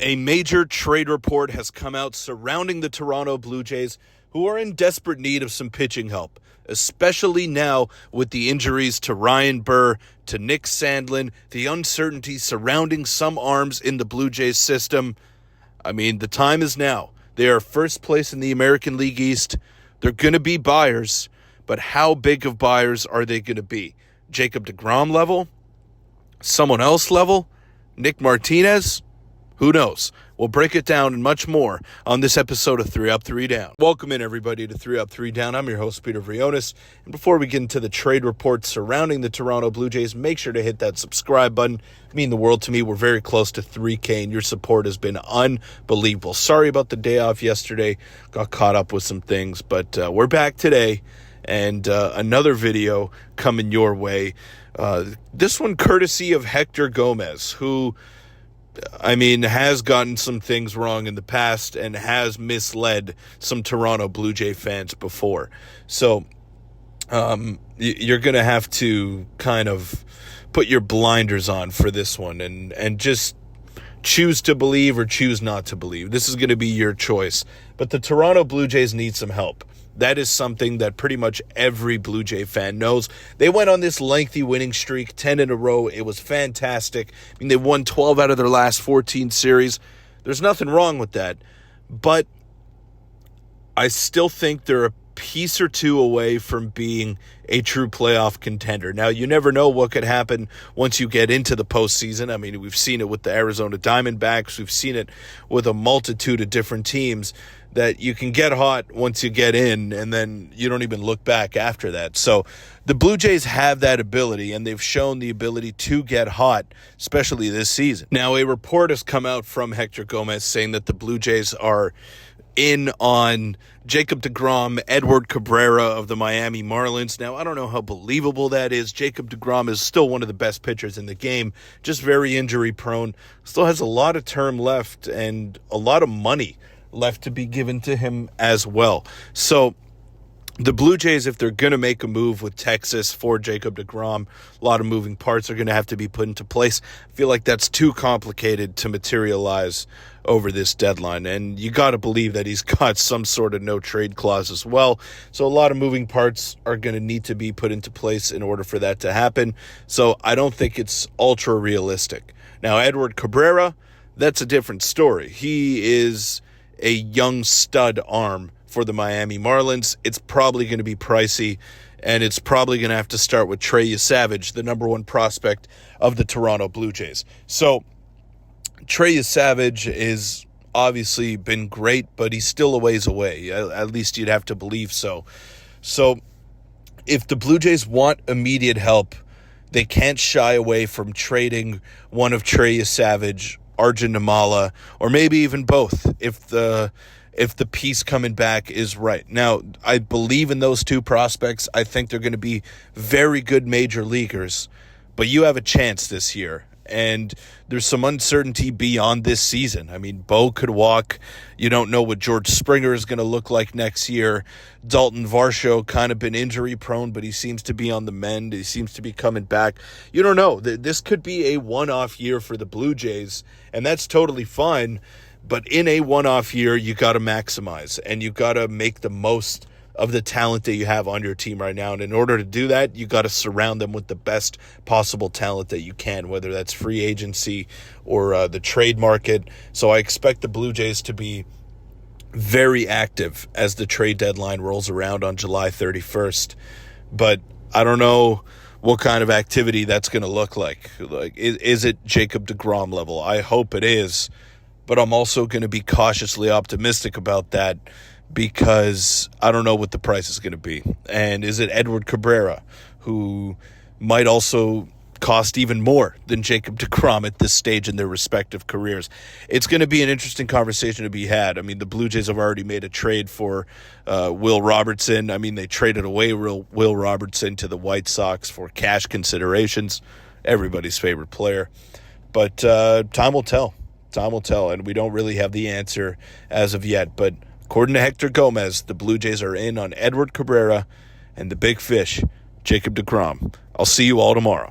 A major trade report has come out surrounding the Toronto Blue Jays, who are in desperate need of some pitching help, especially now with the injuries to Ryan Burr, to Nick Sandlin, the uncertainty surrounding some arms in the Blue Jays system. I mean, the time is now. They are first place in the American League East. They're going to be buyers, but how big of buyers are they going to be? Jacob DeGrom level? Someone else level? Nick Martinez? Who knows? We'll break it down and much more on this episode of 3 Up, 3 Down. Welcome in, everybody, to 3 Up, 3 Down. I'm your host, Peter Vryonis. And before we get into the trade reports surrounding the Toronto Blue Jays, make sure to hit that subscribe button. It means the world to me. We're very close to 3K, and your support has been unbelievable. Sorry about the day off yesterday. Got caught up with some things, but we're back today, and another video coming your way. This one courtesy of Hector Gomez, who, has gotten some things wrong in the past and has misled some Toronto Blue Jay fans before. So you're going to have to kind of put your blinders on for this one and just choose to believe or choose not to believe. This is going to be your choice. But the Toronto Blue Jays need some help. That is something that pretty much every Blue Jay fan knows. They went on this lengthy winning streak, 10 in a row. It was fantastic. They won 12 out of their last 14 series. There's nothing wrong with that. But I still think they're a piece or two away from being a true playoff contender. Now, you never know what could happen once you get into the postseason. We've seen it with the Arizona Diamondbacks. We've seen it with a multitude of different teams, that you can get hot once you get in, and then you don't even look back after that. So the Blue Jays have that ability, and they've shown the ability to get hot, especially this season. Now, a report has come out from Hector Gomez saying that the Blue Jays are in on Jacob DeGrom, Edward Cabrera of the Miami Marlins. Now, I don't know how believable that is. Jacob DeGrom is still one of the best pitchers in the game, just very injury prone, still has a lot of term left and a lot of money left to be given to him as well. So the Blue Jays, if they're going to make a move with Texas for Jacob DeGrom, a lot of moving parts are going to have to be put into place. I feel like that's too complicated to materialize over this deadline. And you got to believe that he's got some sort of no-trade clause as well. So a lot of moving parts are going to need to be put into place in order for that to happen. So I don't think it's ultra-realistic. Now, Edward Cabrera, that's a different story. He is a young stud arm for the Miami Marlins. It's probably going to be pricey, and it's probably going to have to start with Trey Savage, the number one prospect of the Toronto Blue Jays. So Trey Savage is obviously been great, but he's still a ways away. At least you'd have to believe so. So if the Blue Jays want immediate help, they can't shy away from trading one of Trey Savage, Arjun Nimala, or maybe even both if the piece coming back is right. Now, I believe in those two prospects. I think they're going to be very good major leaguers, but you have a chance this year, and there's some uncertainty beyond this season. Bo could walk. You don't know what George Springer is going to look like next year. Dalton Varsho kind of been injury prone, but he seems to be on the mend. He seems to be coming back. You don't know. This could be a one-off year for the Blue Jays, and that's totally fine. But in a one-off year, you got to maximize, and you got to make the most of the talent that you have on your team right now. And in order to do that, you got to surround them with the best possible talent that you can, whether that's free agency or the trade market. So I expect the Blue Jays to be very active as the trade deadline rolls around on July 31st. But I don't know what kind of activity that's going to look like. Is it Jacob DeGrom level? I hope it is. But I'm also going to be cautiously optimistic about that, because I don't know what the price is going to be. And is it Edward Cabrera, who might also cost even more than Jacob DeGrom at this stage in their respective careers? It's going to be an interesting conversation to be had. The Blue Jays have already made a trade for Will Robertson. They traded away Will Robertson to the White Sox for cash considerations. Everybody's favorite player. But time will tell. Time will tell, and we don't really have the answer as of yet. But according to Hector Gomez, the Blue Jays are in on Edward Cabrera and the big fish, Jacob DeGrom. I'll see you all tomorrow.